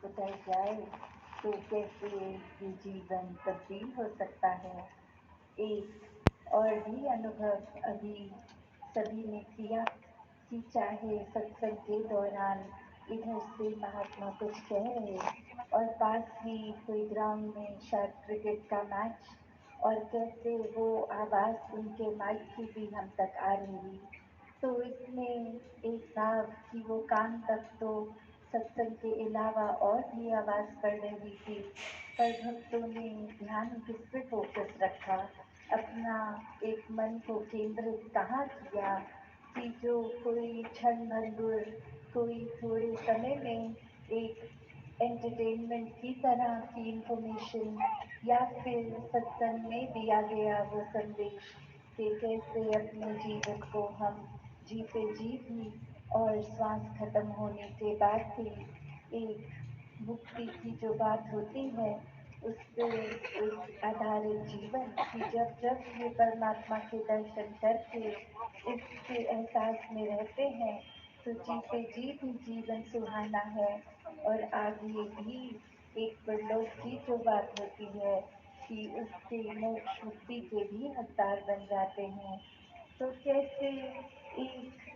उतर जाए तो कैसे ये जीवन तब्दील हो सकता है। एक और भी अनुभव अभी सभी ने किया कि चाहे सत्संग के दौरान इधर से महात्मा कुछ कह रहे और पास ही कोई ग्राउंड में शायद क्रिकेट का मैच, और कैसे वो आवाज उनके माइक की भी हम तक आ रही। तो इसमें एक था कि वो कान तक तो सत्संग के अलावा और भी आवाज पड़ रही थी, पर भक्तों ने ध्यान किस पे फोकस रखा, अपना एक मन को केंद्रित कहाँ किया कि जो कोई क्षण भंगुर, कोई थोड़े समय में एक एंटरटेनमेंट की तरह की इंफॉर्मेशन या फिर सत्संग में दिया गया वो संदेश कि कैसे अपने जीवन को हम जीते जी भी और श्वास खत्म होने के बाद भी एक मुक्ति की जो बात होती है उस पे एक आधारित जीवन कि जब जब ये परमात्मा के दर्शन करके इसके एहसास में रहते हैं तो जीते जी भी जीवन सुहाना है। और आगे भी एक परलोक की जो बात होती है कि उसके मोक्ष मुक्ति के भी हकदार बन जाते हैं। तो कैसे एक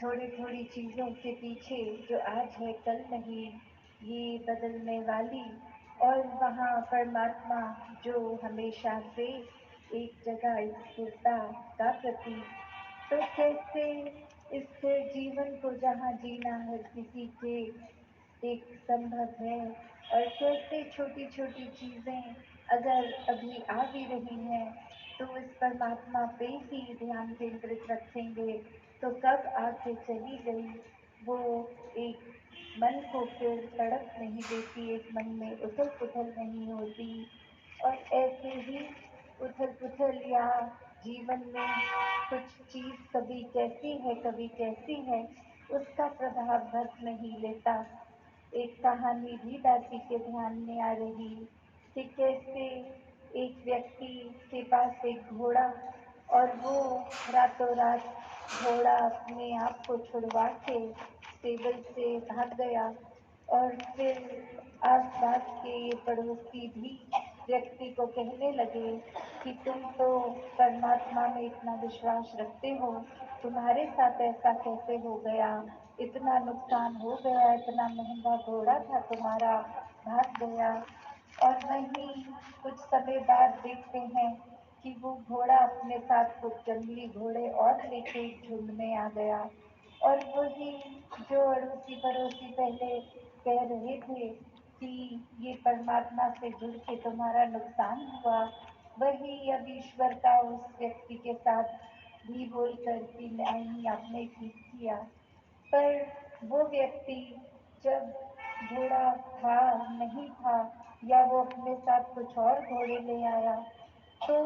थोड़ी थोड़ी चीजों के पीछे जो आज है कल नहीं, ये बदलने वाली, और वहाँ परमात्मा जो हमेशा से एक जगह स्थिरता का प्रतीक। तो कैसे इस जीवन को जहाँ जीना हर किसी के एक संभव है, और कैसे छोटी छोटी चीजें अगर अभी आ भी रही हैं तो इस परमात्मा पे ही ध्यान केंद्रित रखेंगे तो कब आके चली गई वो एक मन को फिर तड़प नहीं देती, एक मन में उथल पुथल नहीं होती। और ऐसे ही उथल पुथल या जीवन में कुछ चीज कभी कैसी है कभी कैसी है उसका प्रभाव भक्त नहीं लेता। एक कहानी भी दासी के ध्यान में आ रही कि कैसे एक व्यक्ति के पास एक घोड़ा, और वो रातों रात घोड़ा अपने आप को छुड़वा के स्टेबल से भाग गया। और फिर आसपास के ये पड़ोसी भी व्यक्ति को कहने लगे कि तुम तो परमात्मा में इतना विश्वास रखते हो, तुम्हारे साथ ऐसा कैसे हो गया, इतना नुकसान हो गया, इतना महंगा घोड़ा था तुम्हारा, भाग गया। और वहीं कुछ समय बाद देखते हैं कि वो घोड़ा अपने साथ कुछ जंगली घोड़े और लेके एक झुंड में आ गया। और वही जो अड़ोसी पड़ोसी पहले कह रहे थे कि ये परमात्मा से जुड़ के तुम्हारा नुकसान हुआ, वही अब ईश्वर का उस व्यक्ति के साथ भी बोलकर कि नहीं आपने ठीक किया। पर वो व्यक्ति जब घोड़ा था नहीं था या वो अपने साथ कुछ और घोड़े ले आया तो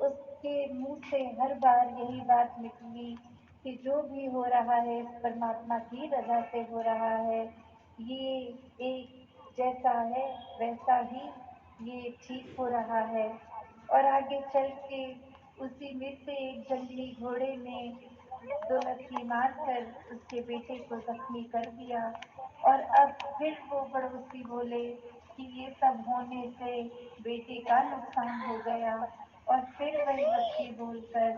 उसके मुंह से हर बार यही बात निकली कि जो भी हो रहा है इस परमात्मा की रजा से हो रहा है, ये एक जैसा है वैसा ही ये ठीक हो रहा है। और आगे चल के उसी में से एक जंगली घोड़े ने दो लत्ती मारकर उसके बेटे को जख्मी कर दिया। और अब फिर वो पड़ोसी बोले कि ये सब होने से बेटे का नुकसान हो गया। और फिर वही व्यक्ति बोलकर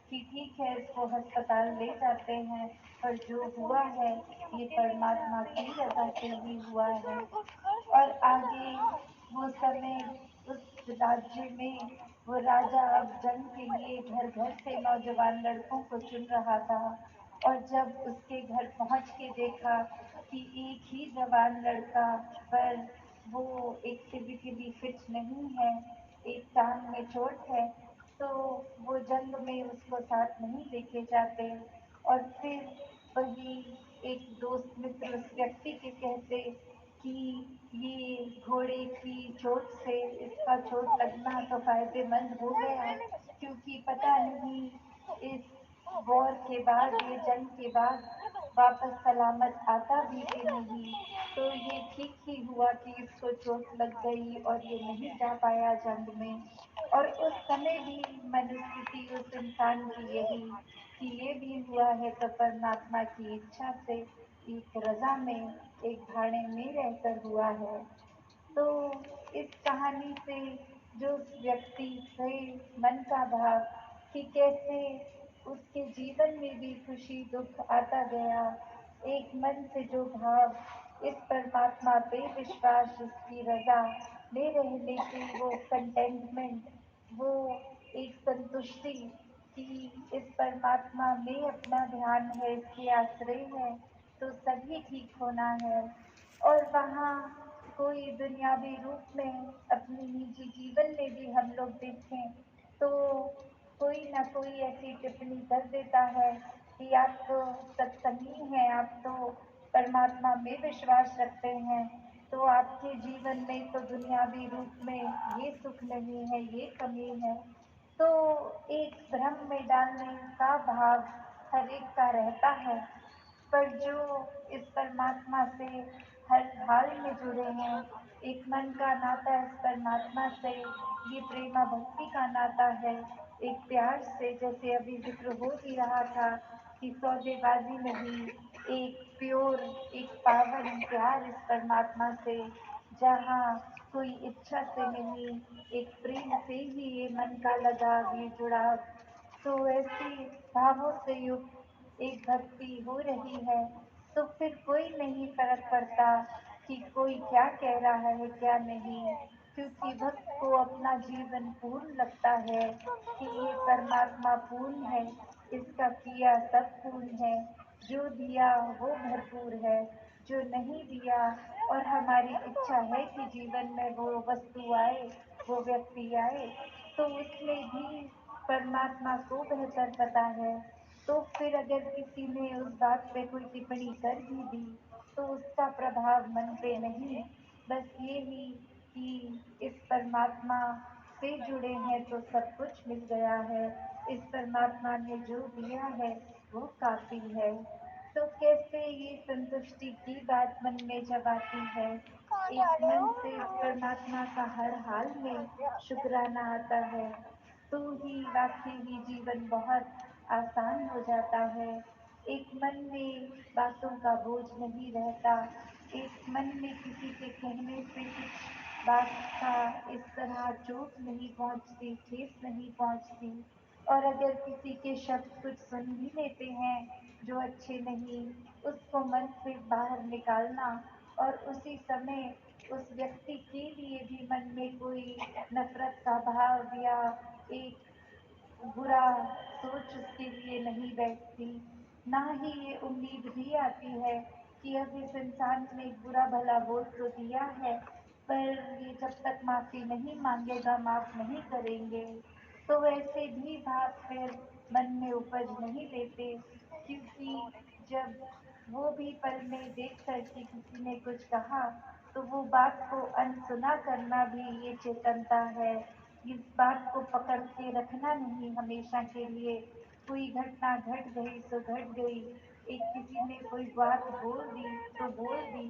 कि ठीक है इसको अस्पताल ले जाते हैं, पर जो हुआ है ये परमात्मा की रजा से ही हुआ है। और आगे वो समय उस राज्य में वो राजा अब जंग के लिए घर घर से नौजवान लड़कों को चुन रहा था। और जब उसके घर पहुंच के देखा कि एक ही जवान लड़का, पर वो एक फिजिकली फिट नहीं है, एक टांग में चोट है, तो वो जंग में उसको साथ नहीं लेके जाते। और फिर वही एक दोस्त मित्र उस व्यक्ति के कहते कि ये घोड़े की चोट से इसका चोट लगना तो फायदेमंद हो गया, क्योंकि पता नहीं इस वॉर के बाद ये जंग के बाद वापस सलामत आता भी कि नहीं। तो ये ठीक ही हुआ कि इसको चोट लग गई और ये नहीं जा पाया जंग में। और उस समय भी मनस्थिति उस इंसान की यही कि ये भी हुआ है तो परमात्मा की इच्छा से। एक रज़ा में, एक भाड़े में रहकर हुआ है। तो इस कहानी से जो व्यक्ति के मन का भाव कि कैसे उसके जीवन में भी खुशी दुख आता गया, एक मन से जो भाव इस परमात्मा पे विश्वास, इसकी रजा में रहने की वो कंटेंटमेंट, वो एक संतुष्टि कि इस परमात्मा में अपना ध्यान है, इसके आश्रय है, तो सभी ठीक होना है। और वहाँ कोई दुनियावी रूप में अपने निजी जीवन में भी हम लोग देखें तो कोई ना कोई ऐसी टिप्पणी कर देता है कि आप तो सत्संगी हैं, आप तो परमात्मा में विश्वास रखते हैं, तो आपके जीवन में तो दुनियावी रूप में ये सुख नहीं है, ये कमी है। तो एक भ्रम में डालने का भाव हर एक का रहता है। पर जो इस परमात्मा से हर हाल में जुड़े हैं, एक मन का नाता इस परमात्मा से, ये प्रेमा भक्ति का नाता है, एक प्यार से, जैसे अभी जिक्र हो ही रहा था कि सौदेबाजी नहीं, एक प्योर, एक पावन प्यार इस परमात्मा से, जहाँ कोई इच्छा से नहीं, एक प्रेम से ही ये मन का लगाव, ये जुड़ाव। तो ऐसे भावों से युक्त एक भक्ति हो रही है, तो फिर कोई नहीं फर्क पड़ता कि कोई क्या कह रहा है क्या नहीं, क्योंकि भक्त को अपना जीवन पूर्ण लगता है कि ये परमात्मा पूर्ण है, इसका किया सब पूर्ण है, जो दिया वो भरपूर है, जो नहीं दिया और हमारी इच्छा है कि जीवन में वो वस्तु आए, वो व्यक्ति आए, तो उसमें भी परमात्मा को बेहतर पता है। तो फिर अगर किसी ने उस बात पे कोई टिप्पणी कर भी दी, तो उसका प्रभाव मन पे नहीं, बस ये ही कि इस परमात्मा से जुड़े हैं तो सब कुछ मिल गया है, इस परमात्मा ने जो दिया है वो काफ़ी है। तो कैसे ये संतुष्टि की बात मन में जब आती है, एक मन से इस परमात्मा का हर हाल में शुक्राना आता है, तो ही वाकई ही जीवन बहुत आसान हो जाता है। एक मन में बातों का बोझ नहीं रहता, एक मन में किसी के कहने से कुछ बात का इस तरह चोट नहीं पहुंचती, ठेस नहीं पहुंचती। और अगर किसी के शब्द कुछ सुन भी लेते हैं जो अच्छे नहीं, उसको मन से बाहर निकालना और उसी समय उस व्यक्ति के लिए भी मन में कोई नफरत का भाव या एक बुरा सोच उसके लिए नहीं बैठती, ना ही ये उम्मीद भी आती है कि अब इस इंसान ने बुरा भला बोल तो दिया है, पर ये जब तक माफ़ी नहीं मांगेगा, माफ़ नहीं करेंगे, तो वैसे भी भाव फिर मन में उपज नहीं लेते, क्योंकि जब वो भी पल में देख कर के किसी ने कुछ कहा, तो वो बात को अनसुना करना भी ये चेतनता है। इस बात को पकड़ के रखना नहीं हमेशा के लिए, कोई घटना घट गई तो घट गई, एक किसी ने कोई बात बोल दी तो बोल दी,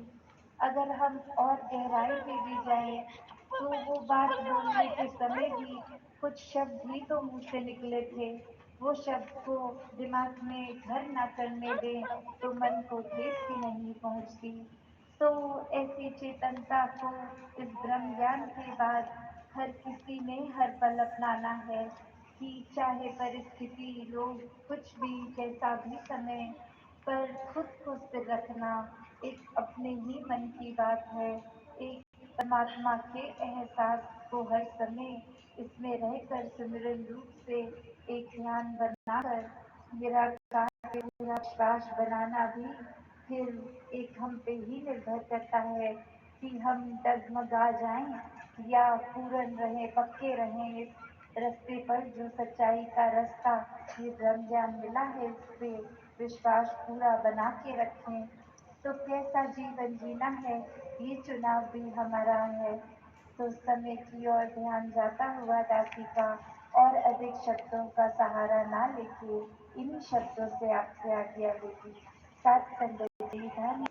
अगर हम और गहराई में भी जाएं तो वो बात बोलने के समय भी कुछ शब्द ही तो मुंह से निकले थे, वो शब्द को दिमाग में घर ना करने दें तो मन को ठेस भी नहीं पहुंचती। तो ऐसी चेतनता को इस ब्रह्म ज्ञान के बाद हर किसी ने हर पल अपनाना है कि चाहे परिस्थिति, लोग, कुछ भी, कैसा भी समय, पर खुद को स्थिर रखना एक अपने ही मन की बात है। एक परमात्मा के एहसास को हर समय इसमें रहकर सिमरन रूप से एक ध्यान बनाकर निराकार के विश्वास बनाना भी फिर एक हम पे ही निर्भर करता है कि हम डगमगा जाएं या पूर्ण रहें, पक्के रहें इस रास्ते पर, जो सच्चाई का रास्ता ये ब्रह्म ज्ञान मिला है, इस पे विश्वास पूरा बना के रखें। तो कैसा जीवन जीना है, ये चुनाव भी हमारा है। तो समय की ओर ध्यान जाता हुआ दासी का और अधिक शब्दों का सहारा ना लेके इन्हीं शब्दों से आपसे आज्ञा लेगी। सात संगति धन